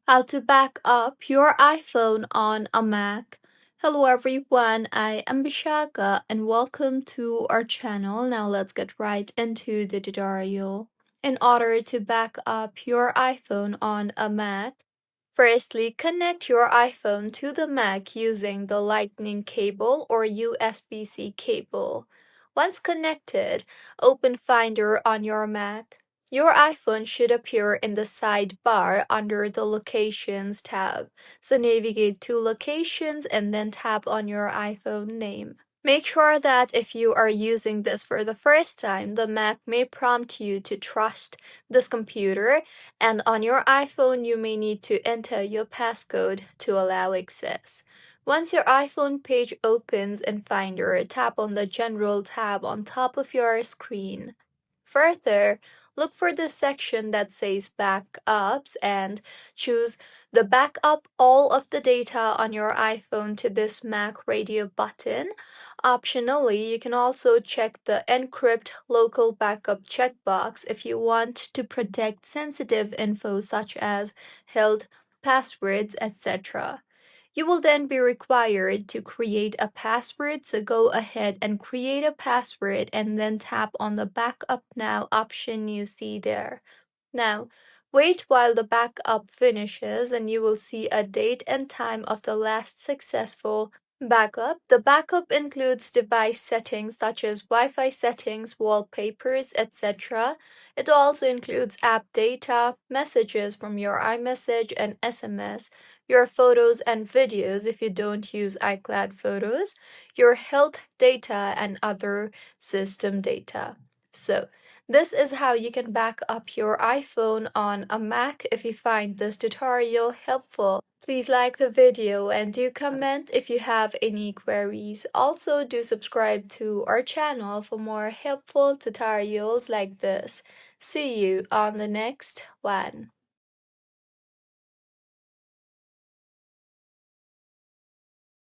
How to back up your iPhone on a Mac. Hello everyone, I am Bishaka and welcome to our channel. Now let's get right into the tutorial. In order to back up your iPhone on a Mac, firstly connect your iPhone to the Mac using the Lightning cable or USB-C cable. Once connected, open Finder on your Mac. Your iPhone should appear in the sidebar under the Locations tab. So navigate to Locations and then tap on your iPhone name. Make sure that if you are using this for the first time, the Mac may prompt you to trust this computer, and on your iPhone, you may need to enter your passcode to allow access. Once your iPhone page opens in Finder, tap on the General tab on top of your screen. Further, look for the section that says Backups and choose the Backup all of the data on your iPhone to this Mac Radio button. Optionally, you can also check the Encrypt Local Backup checkbox if you want to protect sensitive info such as health, passwords, etc. You will then be required to create a password, so go ahead and create a password and then tap on the Backup Now option you see there. Now, wait while the backup finishes and you will see a date and time of the last successful backup. The backup includes device settings such as Wi-Fi settings, wallpapers, etc. It also includes app data, messages from your iMessage and SMS, your photos and videos if you don't use iCloud Photos, your health data, and other system data. So, this is how you can back up your iPhone on a Mac. If you find this tutorial helpful, please like the video and do comment if you have any queries. Also, do subscribe to our channel for more helpful tutorials like this. See you on the next one.